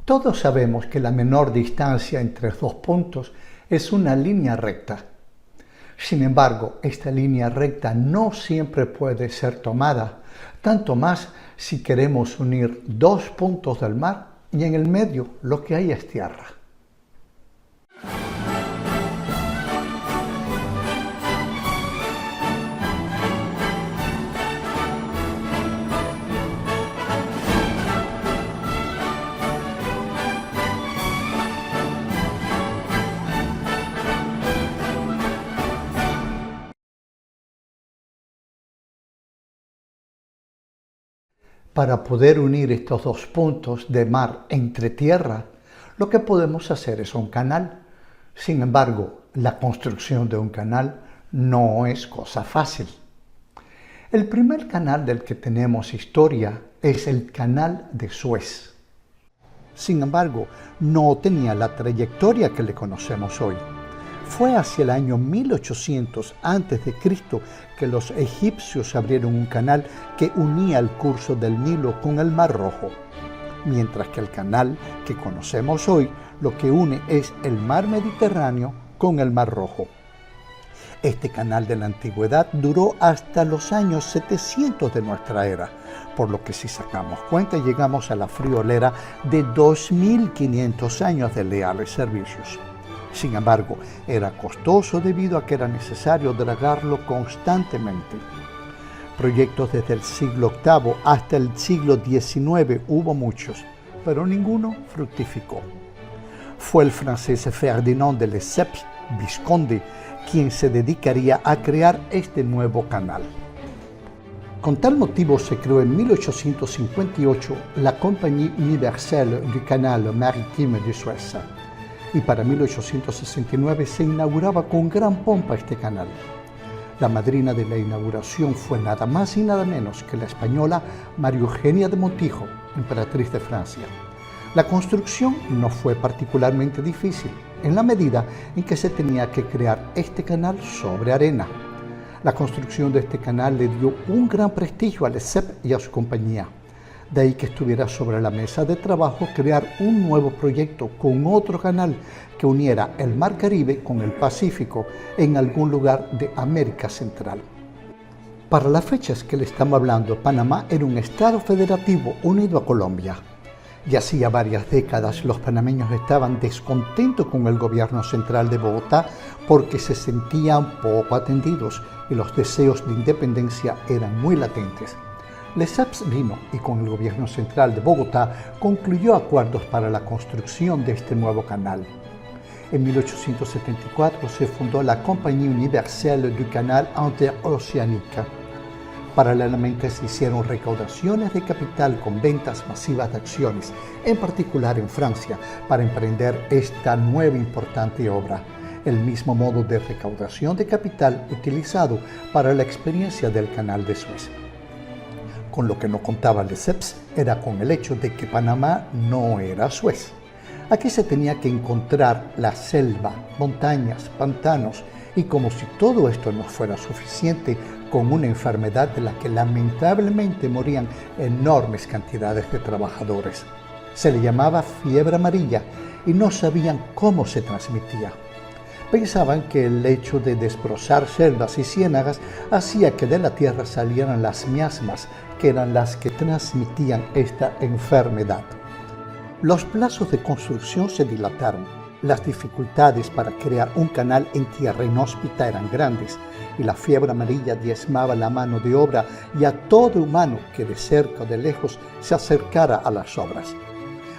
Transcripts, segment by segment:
Todos sabemos que la menor distancia entre dos puntos es una línea recta. Sin embargo, esta línea recta no siempre puede ser tomada, tanto más si queremos unir dos puntos del mar y en el medio lo que hay es tierra. Para poder unir estos dos puntos de mar entre tierra, lo que podemos hacer es un canal. Sin embargo, la construcción de un canal no es cosa fácil. El primer canal del que tenemos historia es el Canal de Suez. Sin embargo, no tenía la trayectoria que le conocemos hoy. Fue hacia el año 1800 a.C. que los egipcios abrieron un canal que unía el curso del Nilo con el Mar Rojo, mientras que el canal que conocemos hoy lo que une es el Mar Mediterráneo con el Mar Rojo. Este canal de la antigüedad duró hasta los años 700 de nuestra era, por lo que si sacamos cuenta llegamos a la friolera de 2500 años de leales servicios. Sin embargo, era costoso debido a que era necesario dragarlo constantemente. Proyectos desde el siglo VIII hasta el siglo XIX hubo muchos, pero ninguno fructificó. Fue el francés Ferdinand de Lesseps, vizconde, quien se dedicaría a crear este nuevo canal. Con tal motivo se creó en 1858 la Compagnie Universelle du Canal Maritime de Suez, y para 1869 se inauguraba con gran pompa este canal. La madrina de la inauguración fue nada más y nada menos que la española María Eugenia de Montijo, emperatriz de Francia. La construcción no fue particularmente difícil, en la medida en que se tenía que crear este canal sobre arena. La construcción de este canal le dio un gran prestigio a Lesseps y a su compañía. De ahí que estuviera sobre la mesa de trabajo crear un nuevo proyecto con otro canal que uniera el Mar Caribe con el Pacífico en algún lugar de América Central. Para las fechas que le estamos hablando, Panamá era un estado federativo unido a Colombia. Y hacía varias décadas los panameños estaban descontentos con el gobierno central de Bogotá porque se sentían poco atendidos y los deseos de independencia eran muy latentes. Lesseps vino y con el gobierno central de Bogotá concluyó acuerdos para la construcción de este nuevo canal. En 1874 se fundó la Compagnie Universelle du Canal Interoceanique. Paralelamente se hicieron recaudaciones de capital con ventas masivas de acciones, en particular en Francia, para emprender esta nueva importante obra. El mismo modo de recaudación de capital utilizado para la experiencia del Canal de Suez. Con lo que no contaba Lesseps era con el hecho de que Panamá no era Suez. Aquí se tenía que encontrar la selva, montañas, pantanos, y como si todo esto no fuera suficiente, con una enfermedad de la que lamentablemente morían enormes cantidades de trabajadores. Se le llamaba fiebre amarilla y no sabían cómo se transmitía. Pensaban que el hecho de desbrozar selvas y ciénagas hacía que de la tierra salieran las miasmas, que eran las que transmitían esta enfermedad. Los plazos de construcción se dilataron. Las dificultades para crear un canal en tierra inhóspita eran grandes y la fiebre amarilla diezmaba la mano de obra y a todo humano que de cerca o de lejos se acercara a las obras.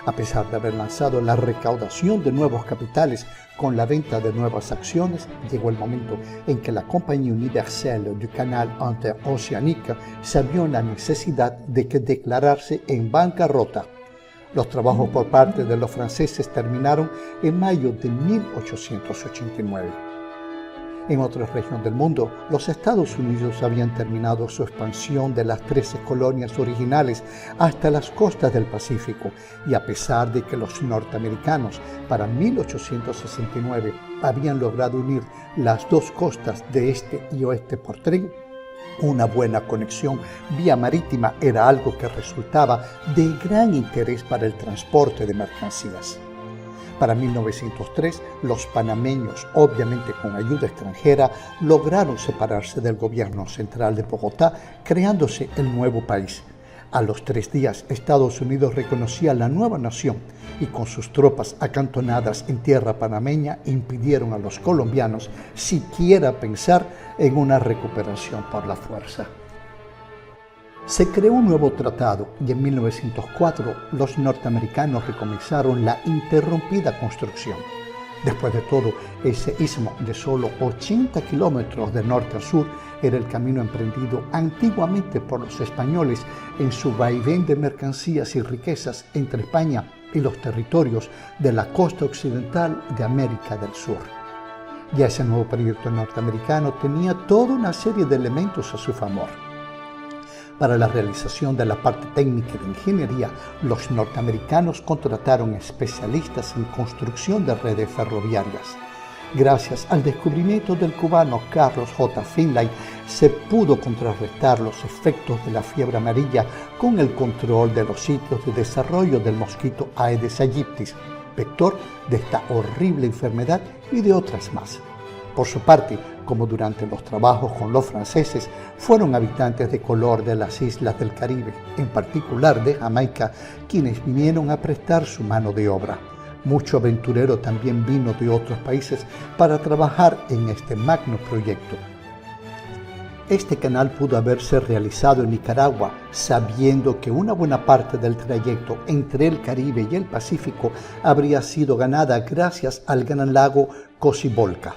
A pesar de haber lanzado la recaudación de nuevos capitales con la venta de nuevas acciones, llegó el momento en que la Compagnie Universelle du Canal Interoceanique se vio en la necesidad de que declararse en bancarrota. Los trabajos por parte de los franceses terminaron en mayo de 1889. En otra región del mundo, los Estados Unidos habían terminado su expansión de las 13 colonias originales hasta las costas del Pacífico, y a pesar de que los norteamericanos para 1869 habían logrado unir las dos costas de este y oeste por tren, Una buena conexión vía marítima era algo que resultaba de gran interés para el transporte de mercancías. Para 1903, los panameños, obviamente con ayuda extranjera, lograron separarse del gobierno central de Bogotá, creándose el nuevo país. A los 3 días, Estados Unidos reconocía la nueva nación y con sus tropas acantonadas en tierra panameña impidieron a los colombianos siquiera pensar en una recuperación por la fuerza. Se creó un nuevo tratado y en 1904 los norteamericanos recomenzaron la interrumpida construcción. Después de todo, ese istmo de solo 80 kilómetros de norte a sur era el camino emprendido antiguamente por los españoles en su vaivén de mercancías y riquezas entre España y los territorios de la costa occidental de América del Sur. Ya ese nuevo proyecto norteamericano tenía toda una serie de elementos a su favor. Para la realización de la parte técnica y de ingeniería, los norteamericanos contrataron especialistas en construcción de redes ferroviarias. Gracias al descubrimiento del cubano Carlos J. Finlay, se pudo contrarrestar los efectos de la fiebre amarilla con el control de los sitios de desarrollo del mosquito Aedes aegypti, vector de esta horrible enfermedad y de otras más. Por su parte, como durante los trabajos con los franceses, fueron habitantes de color de las islas del Caribe, en particular de Jamaica, quienes vinieron a prestar su mano de obra. Mucho aventurero también vino de otros países para trabajar en este magno proyecto. Este canal pudo haberse realizado en Nicaragua, sabiendo que una buena parte del trayecto entre el Caribe y el Pacífico habría sido ganada gracias al gran lago Cocibolca.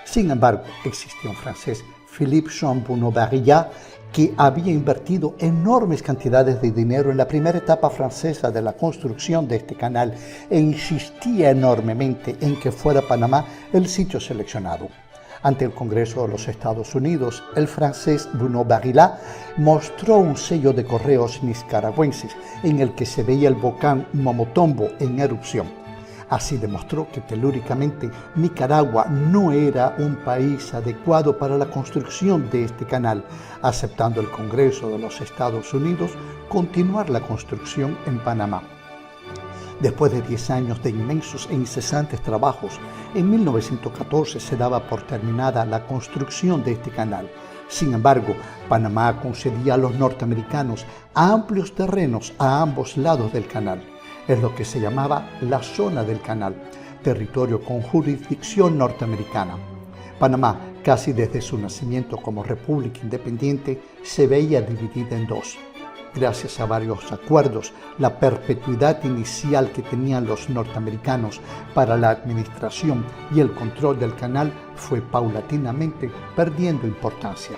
Sin embargo, existía un francés, Philippe Champbaudet, que había invertido enormes cantidades de dinero en la primera etapa francesa de la construcción de este canal e insistía enormemente en que fuera Panamá el sitio seleccionado. Ante el Congreso de los Estados Unidos, el francés Bruno Barilla mostró un sello de correos nicaragüenses en el que se veía el volcán Momotombo en erupción. Así demostró que telúricamente Nicaragua no era un país adecuado para la construcción de este canal, aceptando el Congreso de los Estados Unidos continuar la construcción en Panamá. Después de 10 años de inmensos e incesantes trabajos, en 1914 se daba por terminada la construcción de este canal. Sin embargo, Panamá concedía a los norteamericanos amplios terrenos a ambos lados del canal. Es lo que se llamaba la zona del canal, territorio con jurisdicción norteamericana. Panamá, casi desde su nacimiento como república independiente, se veía dividida en dos. Gracias a varios acuerdos, la perpetuidad inicial que tenían los norteamericanos para la administración y el control del canal fue paulatinamente perdiendo importancia.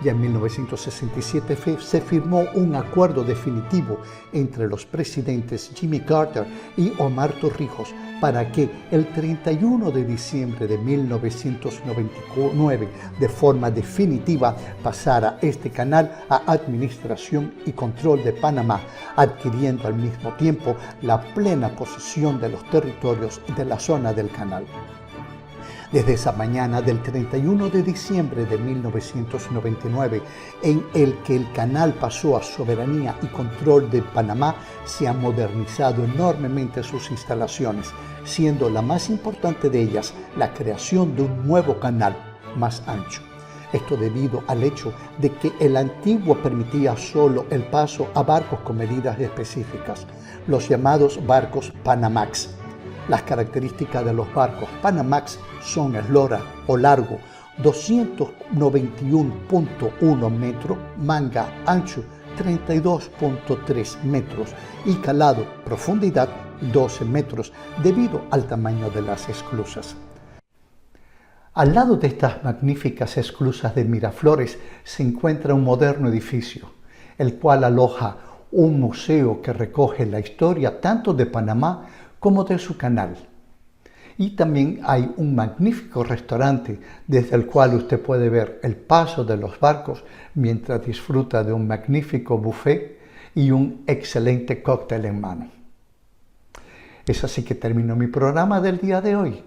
Ya en 1967 se firmó un acuerdo definitivo entre los presidentes Jimmy Carter y Omar Torrijos para que el 31 de diciembre de 1999 de forma definitiva pasara este canal a administración y control de Panamá, adquiriendo al mismo tiempo la plena posesión de los territorios de la zona del canal. Desde esa mañana del 31 de diciembre de 1999, en el que el canal pasó a soberanía y control de Panamá, se han modernizado enormemente sus instalaciones, siendo la más importante de ellas la creación de un nuevo canal más ancho. Esto debido al hecho de que el antiguo permitía solo el paso a barcos con medidas específicas, los llamados barcos Panamax. Las características de los barcos Panamax son eslora o largo 291.1 metros, manga ancho 32.3 metros y calado profundidad 12 metros debido al tamaño de las esclusas. Al lado de estas magníficas esclusas de Miraflores se encuentra un moderno edificio, el cual aloja un museo que recoge la historia tanto de Panamá como de su canal. Y también hay un magnífico restaurante desde el cual usted puede ver el paso de los barcos mientras disfruta de un magnífico buffet y un excelente cóctel en mano. Es así que termino mi programa del día de hoy.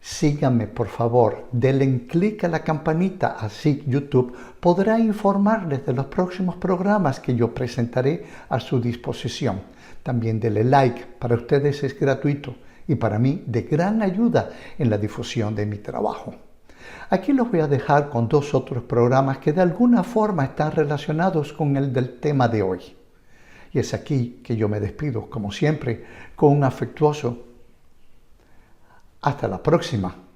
Síganme por favor, denle clic a la campanita, así YouTube podrá informarles de los próximos programas que yo presentaré a su disposición. También denle like, para ustedes es gratuito y para mí de gran ayuda en la difusión de mi trabajo. Aquí los voy a dejar con dos otros programas que de alguna forma están relacionados con el del tema de hoy. Y es aquí que yo me despido, como siempre, con un afectuoso hasta la próxima.